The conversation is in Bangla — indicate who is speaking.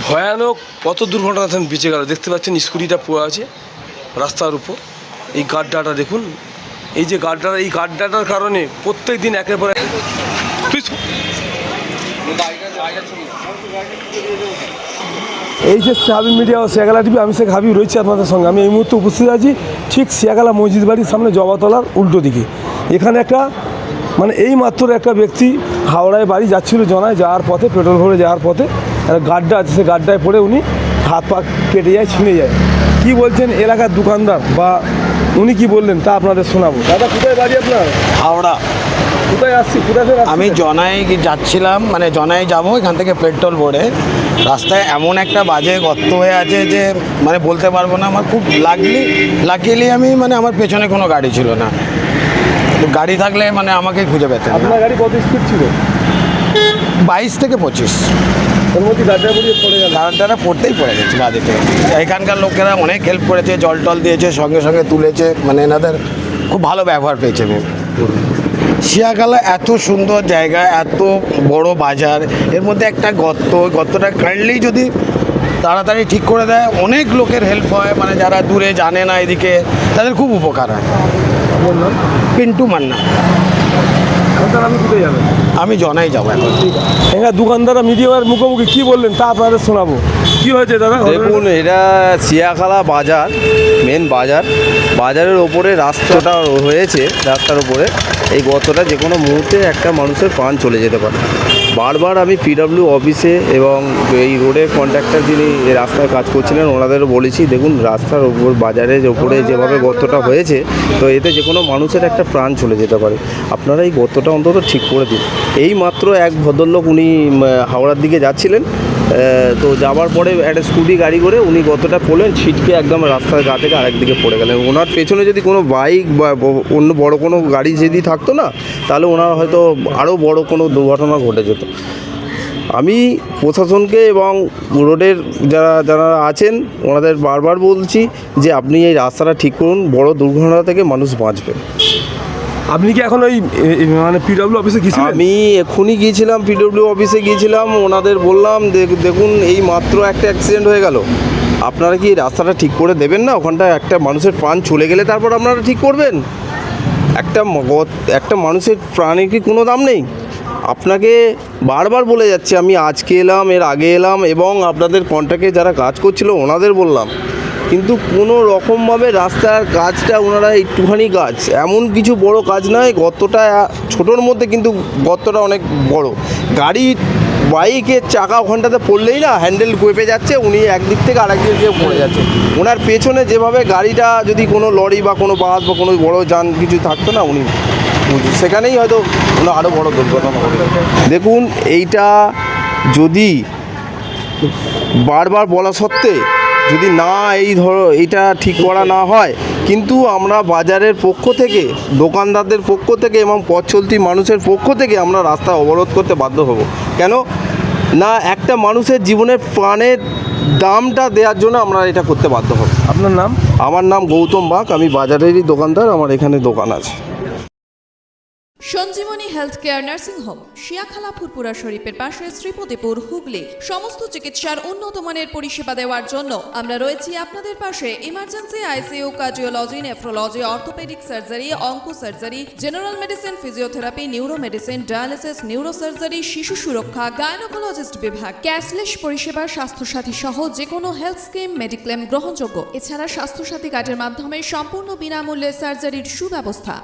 Speaker 1: ভয়ানক কত দুর্ঘটনা বেঁচে গেল। দেখতে পাচ্ছেন স্কুটিটা পড়ে আছে রাস্তার উপর। এই গাড্ডাটা দেখুন, এই যে গাড্ডাটা, এই গাড্ডাটার কারণে প্রত্যেক দিন একের পর এক এই যে সাবি মিডিয়া ও শিয়াখালা টিভি, আমি শেখ হাবিব রয়েছি আপনাদের সঙ্গে। আমি এই মুহূর্তে উপস্থিত আছি ঠিক শিয়াখালা মসজিদ বাড়ির সামনে জবাতলার উল্টো দিকে। এখানে একটা এই মাত্র একটা ব্যক্তি হাওড়ায় বাড়ি যাচ্ছিল, জনায় যাওয়ার পথে, পেট্রোল ভরে যাওয়ার পথে একটা গাড্ডা আছে, সে গাড্ডায় পড়ে উনি হাত পা কেটে যায়, ছিঁড়ে যায়। কি বলছেন এলাকার দোকানদার বা উনি কি বললেন তা আপনাদের শোনাবো। দাদা, কোথায় বাড়ি আপনার?
Speaker 2: হাওড়া।
Speaker 1: কোথায় আসছি, কোথায়
Speaker 2: আমি জনাই যাচ্ছিলাম, জনাই যাবো, এখান থেকে পেট্রোল ভরে রাস্তায় এমন একটা বাজে গর্ত হয়ে আছে যে বলতে পারবো না। আমার খুব লাকিলি আমি আমার পেছনে কোনো গাড়ি ছিল না। গাড়ি থাকলে আমাকে খুঁজে পেতেন।
Speaker 1: আপনার গাড়ি কত স্পিড ছিল?
Speaker 2: 22 থেকে 25।
Speaker 1: ওর মধ্যে গাড্ডা পড়ে গেল।
Speaker 2: গাড়িটা পড়তেই পড়ে গেছে বাদিতে। এখানকার লোকেরা অনেক হেল্প করেছে, জল টল দিয়েছে, সঙ্গে সঙ্গে তুলেছে। এনাদের খুব ভালো ব্যবহার পেয়েছে। শিয়াখালা এত সুন্দর জায়গা, এত বড় বাজার, এর মধ্যে একটা গর্তটা কাইন্ডলি যদি তাড়াতাড়ি ঠিক করে দেয়, অনেক লোকের হেল্প হয়। যারা দূরে জানে না এদিকে, তাদের খুব উপকার হয়।
Speaker 1: বললাম
Speaker 2: পিন্টু মান্না।
Speaker 1: আমি কোথায় যাবেন?
Speaker 2: আমি জনাই যাবো এখন।
Speaker 1: ঠিক আছে, এখানে দোকানদাররা মিডিয়ার মুখোমুখি কী বললেন তা আপনাদের শোনাবো। কী হয়েছে দাদা?
Speaker 3: দেখুন, এটা শিয়াখালা বাজার, মেন বাজারের ওপরে রাস্তাটা হয়েছে। রাস্তার ওপরে এই গর্তটা যে কোনো মুহূর্তে একটা মানুষের প্রাণ চলে যেতে পারে। বারবার আমি পিডব্লিউ অফিসে এবং এই রোডের কন্ট্রাক্টর যিনি এই রাস্তায় কাজ করছিলেন ওনাদেরও বলেছি, দেখুন রাস্তার ওপর বাজারের ওপরে যেভাবে গর্তটা হয়েছে, তো এতে যে কোনো মানুষের একটা প্রাণ চলে যেতে পারে। আপনারা এই গর্তটা অন্তত ঠিক করে দিন। এই মাত্র এক ভদ্রলোক উনি হাওড়ার দিকে যাচ্ছিলেন, তো যাওয়ার পরে একটা স্কুটি গাড়ি করে উনি গর্তটা পড়লেন, ছিটকে একদম রাস্তার গা থেকে আরেকদিকে পড়ে গেলেন। ওনার পেছনে যদি কোনো বাইক বা অন্য বড় কোনো গাড়ি যদি থাকতো না, তাহলে ওনার হয়তো আরও বড় কোনো দুর্ঘটনা ঘটে যেত। আমি প্রশাসনকে এবং রোডের যারা আছেন ওনাদের বারবার বলছি যে আপনি এই রাস্তাটা ঠিক করুন, বড় দুর্ঘটনা থেকে মানুষ বাঁচবে।
Speaker 1: আপনি কি এখন ওই পিডব্লিউ অফিসে গিয়েছিলেন?
Speaker 3: আমি এক্ষুনি গিয়েছিলাম, পিডব্লিউ অফিসে গিয়েছিলাম। ওনাদের বললাম দেখুন এই মাত্র একটা অ্যাক্সিডেন্ট হয়ে গেল, আপনারা কি রাস্তাটা ঠিক করে দেবেন না? ওখানটায় একটা মানুষের প্রাণ চলে গেলে তারপর আপনারা ঠিক করবেন। একটা মানুষের প্রাণের কি কোনো দাম নেই? আপনাকে বারবার বলে যাচ্ছে, আমি আজকে এলাম, এর আগে এলাম, এবং আপনাদের কন্ট্রাক্টে যারা কাজ করছিল ওনাদের বললাম, কিন্তু কোনো রকমভাবে রাস্তার কাজটা ওনারা একটুখানি কাজ, এমন কিছু বড় কাজ নয়। গর্তটা ছোটোর মধ্যে, কিন্তু গর্তটা অনেক বড়। গাড়ি বাইকের চাকা ওখানটাতে পড়লেই না হ্যান্ডেল কোপে যাচ্ছে, উনি একদিক থেকে আরেক দিক দিয়ে পড়ে যাচ্ছে। ওনার পেছনে যেভাবে গাড়িটা যদি কোনো লরি বা কোনো বাস বা কোনো বড় যান কিছু থাকতো না, উনি সেখানেই হয়তো আরও বড় দুর্ঘটনা ঘটে। দেখুন, এইটা যদি বারবার বলা সত্ত্বে যদি না এইটা ঠিক করা না হয়, কিন্তু আমরা বাজারের পক্ষ থেকে, দোকানদারদের পক্ষ থেকে এবং পথ চলতি মানুষের পক্ষ থেকে আমরা রাস্তা অবরোধ করতে বাধ্য হব। কেন না, একটা মানুষের জীবনের প্রাণের দামটা দেওয়ার জন্য আমরা এটা করতে বাধ্য হব।
Speaker 1: আপনার নাম?
Speaker 3: আমার নাম গৌতম বাগ, আমি বাজারেরই দোকানদার, আমার এখানে দোকান আছে।
Speaker 4: Sanjeevani health care nursing home, Shiakhala Furfura শরীফের পাশে, শ্রীপতিপুর, হুগলি। সমস্ত চিকিৎসার উন্নত মানের পরিষেবা দেওয়ার জন্য আমরা রয়েছি আপনাদের পাশে। Emergency, ICU, cardiology, nephrology, orthopaedic surgery, onco surgery, general medicine, physiotherapy, neuro medicine, dialysis, neuro surgery, শিশু সুরক্ষা, গাইনোকোলজিস্ট বিভাগ, ক্যাশলেস পরিষেবা, স্বাস্থ্যসাথী সহ যে কোনো হেলথ স্কিম, মেডিক্লেম গ্রহণযোগ্য। এছাড়া স্বাস্থ্যসাথী কার্ডের মাধ্যমে সম্পূর্ণ বিনামূল্যে সার্জারির সুব্যবস্থা।